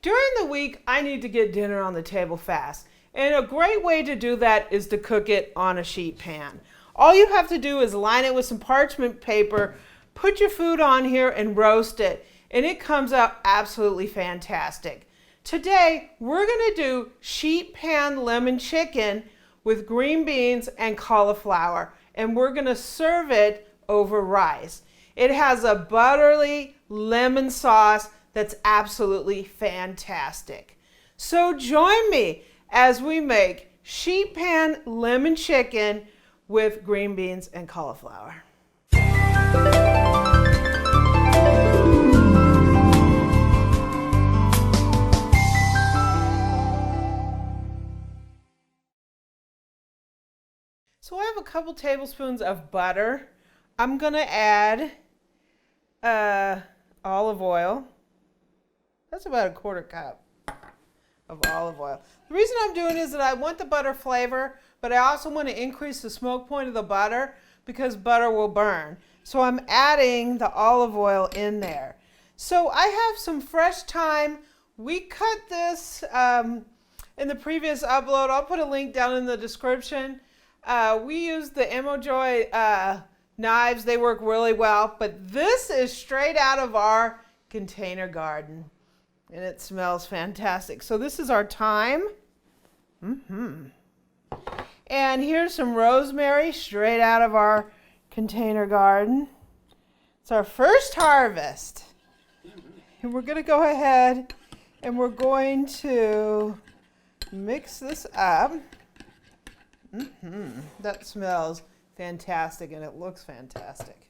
During the week, I need to get dinner on the table fast. And a great way to do that is to cook it on a sheet pan. All you have to do is line it with some parchment paper, put your food on here and roast it. And it comes out absolutely fantastic. Today, we're going to do sheet pan lemon chicken with green beans and cauliflower. And we're going to serve it over rice. It has a buttery lemon sauce that's absolutely fantastic. So join me as we make sheet pan lemon chicken with green beans and cauliflower. So I have a couple tablespoons of butter. I'm going to add olive oil. That's about a quarter cup of olive oil. The reason I'm doing it is that I want the butter flavor, but I also want to increase the smoke point of the butter because butter will burn. So I'm adding the olive oil in there. So I have some fresh thyme. We cut this in the previous upload. I'll put a link down in the description. We use the Emojoy knives. They work really well, but this is straight out of our container garden. And it smells fantastic. So this is our thyme. And here's some rosemary straight out of our container garden. It's our first harvest. And we're going to go ahead and we're going to mix this up. That smells fantastic and it looks fantastic.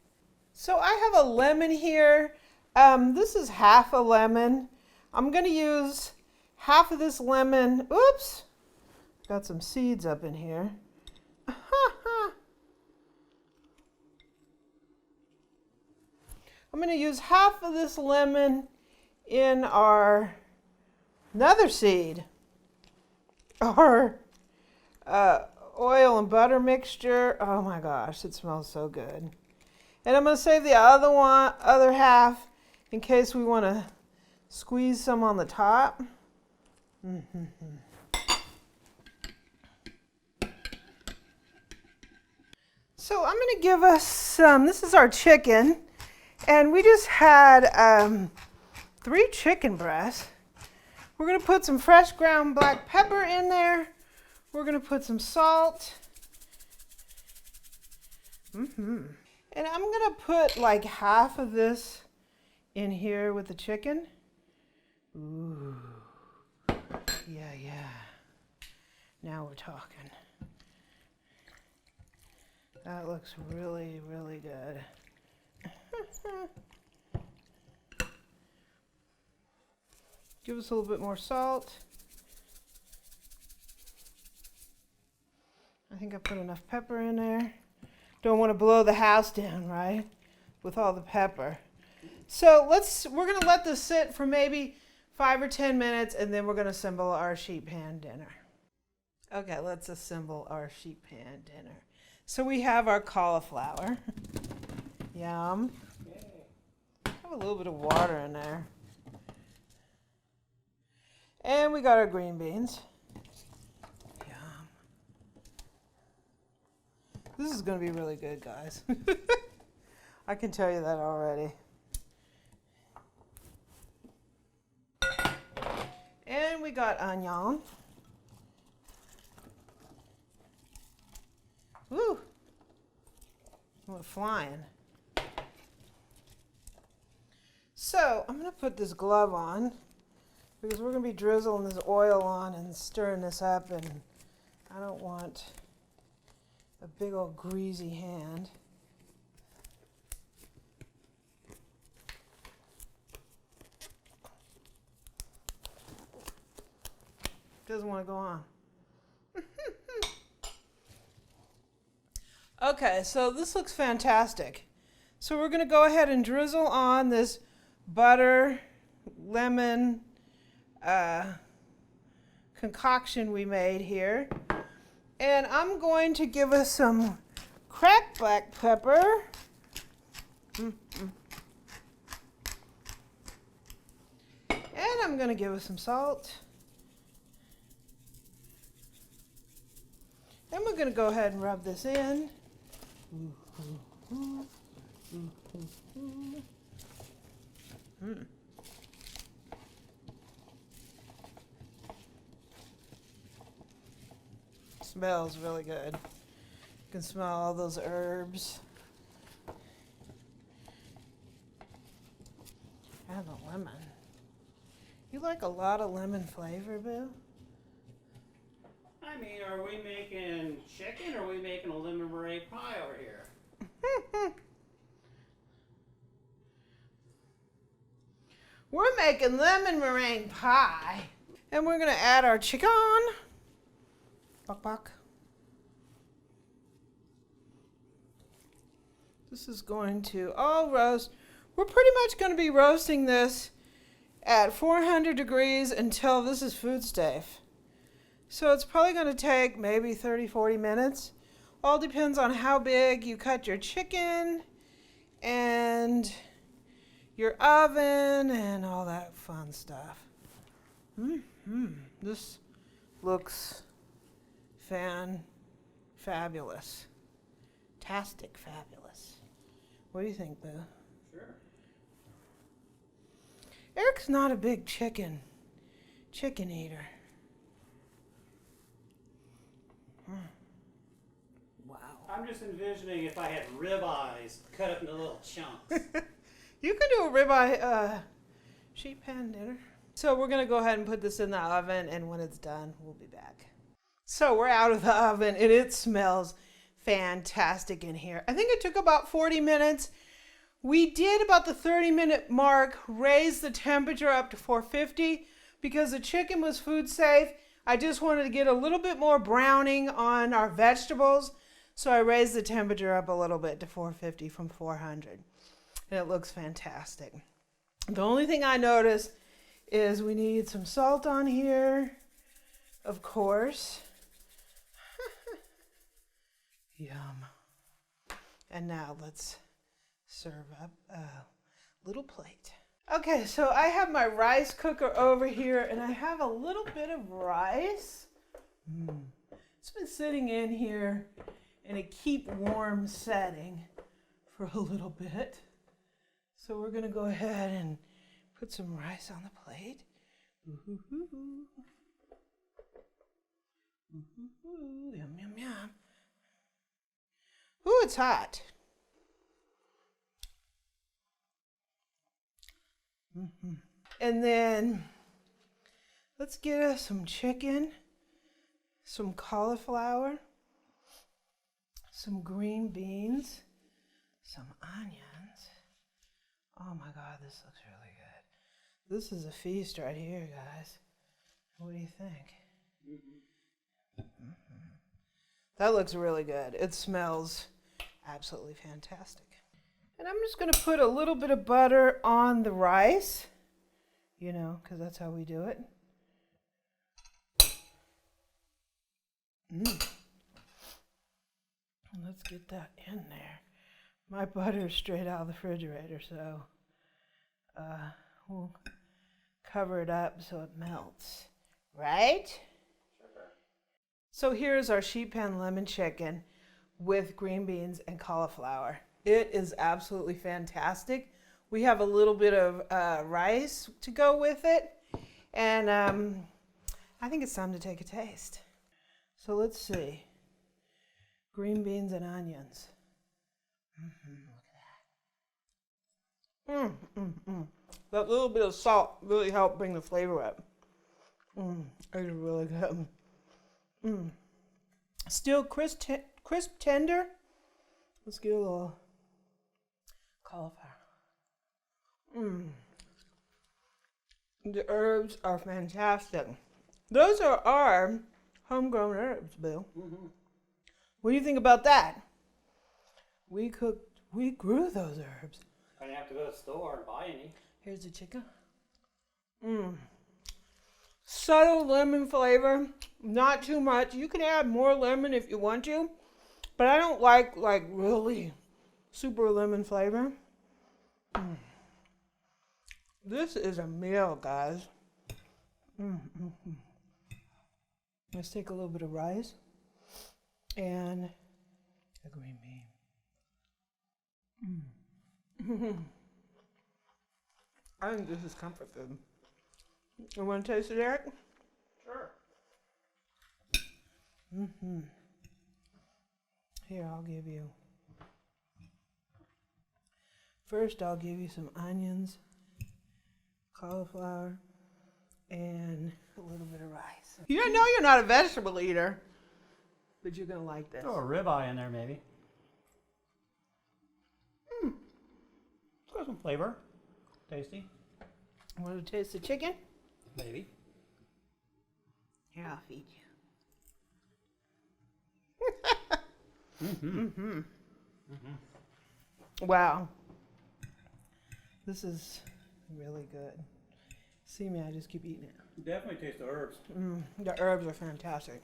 So I have a lemon here. This is half a lemon. I'm going to use half of this lemon. Oops, got some seeds up in here. I'm going to use half of this lemon in our another seed, our oil and butter mixture. Oh my gosh, it smells so good. And I'm going to save the other half in case we want to squeeze some on the top. So I'm going to give us some, this is our chicken, and we just had 3 chicken breasts. We're going to put some fresh ground black pepper in there. We're going to put some salt. And I'm going to put like half of this in here with the chicken. Ooh, yeah. Now we're talking. That looks really, really good. Give us a little bit more salt. I think I put enough pepper in there. Don't want to blow the house down, right? With all the pepper. So we're going to let this sit for maybe 5 or 10 minutes, and then we're going to assemble our sheet pan dinner. Okay, let's assemble our sheet pan dinner. So we have our cauliflower. Yum. Have a little bit of water in there. And we got our green beans. Yum. This is going to be really good, guys. I can tell you that already. And we got onion. Woo! We're flying. So I'm going to put this glove on because we're going to be drizzling this oil on and stirring this up, and I don't want a big old greasy hand. Doesn't want to go on. Okay, so this looks fantastic. So we're going to go ahead and drizzle on this butter, lemon concoction we made here. And I'm going to give us some cracked black pepper. And I'm going to give it some salt. Then we're going to go ahead and rub this in. Smells really good. You can smell all those herbs. And the lemon. You like a lot of lemon flavor, Boo? I mean, are we making chicken or are we making a lemon meringue pie over here? We're making lemon meringue pie. And we're going to add our chicken. Bok bok. This is going to all roast. We're pretty much going to be roasting this at 400 degrees until this is food safe. So it's probably going to take maybe 30-40 minutes. All depends on how big you cut your chicken and your oven and all that fun stuff. This looks fabulous. Tastic fabulous. What do you think, Boo? Sure. Eric's not a big chicken eater. Wow. I'm just envisioning if I had ribeyes cut up into little chunks. You can do a ribeye sheet pan dinner. So we're going to go ahead and put this in the oven, and when it's done, we'll be back. So we're out of the oven, and it smells fantastic in here. I think it took about 40 minutes. We did about the 30-minute mark raise the temperature up to 450 because the chicken was food safe. I just wanted to get a little bit more browning on our vegetables, so I raised the temperature up a little bit to 450 from 400. And it looks fantastic. The only thing I noticed is we need some salt on here, of course. Yum. And now let's serve up a little plate. Okay, so I have my rice cooker over here, and I have a little bit of rice. It's been sitting in here in a keep warm setting for a little bit. So we're gonna go ahead and put some rice on the plate. Yum, yum, yum. Ooh, it's hot. And then let's get us some chicken, some cauliflower, some green beans, some onions. Oh my God, this looks really good. This is a feast right here, guys. What do you think? That looks really good. It smells absolutely fantastic. And I'm just going to put a little bit of butter on the rice, you know, because that's how we do it. And let's get that in there. My butter is straight out of the refrigerator, so we'll cover it up so it melts, right? Sure. So here's our sheet pan lemon chicken with green beans and cauliflower. It is absolutely fantastic. We have a little bit of rice to go with it, and I think it's time to take a taste. So let's see. Green beans and onions. Look at that. That little bit of salt really helped bring the flavor up. It's really good. Still crisp tender. Let's get a little cauliflower. The herbs are fantastic. Those are our homegrown herbs, Bill. What do you think about that? We grew those herbs. I didn't have to go to the store and buy any. Here's the chicken. Subtle lemon flavor, not too much. You can add more lemon if you want to, but I don't like really super lemon flavor. This is a meal, guys. Let's take a little bit of rice and a green bean. I think this is comfort food. You want to taste it, Eric? Sure. Here, I'll give you. First, I'll give you some onions, cauliflower, and a little bit of rice. You don't know you're not a vegetable eater, but you're going to like this. Throw a ribeye in there, maybe. It's got some flavor. Tasty. Want to taste the chicken? Maybe. Here, I'll feed you. Wow. This is really good. See me, I just keep eating it. Definitely taste the herbs. The herbs are fantastic.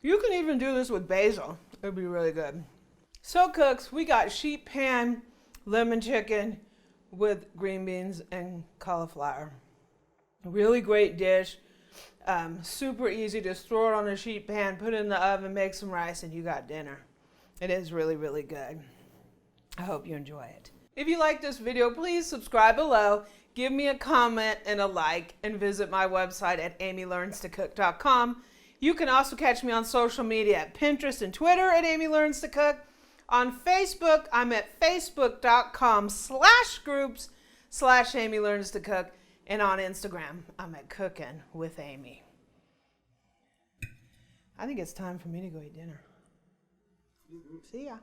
You can even do this with basil. It would be really good. So cooks, we got sheet pan lemon chicken with green beans and cauliflower. Really great dish. Super easy. Just throw it on a sheet pan, put it in the oven, make some rice, and you got dinner. It is really, really good. I hope you enjoy it. If you like this video, please subscribe below, give me a comment and a like, and visit my website at amylearnstocook.com. You can also catch me on social media at Pinterest and Twitter at Amy Learns to Cook. On Facebook, I'm at facebook.com/groups/Amy Learns to Cook. And on Instagram, I'm at Cooking with Amy. I think it's time for me to go eat dinner. See ya.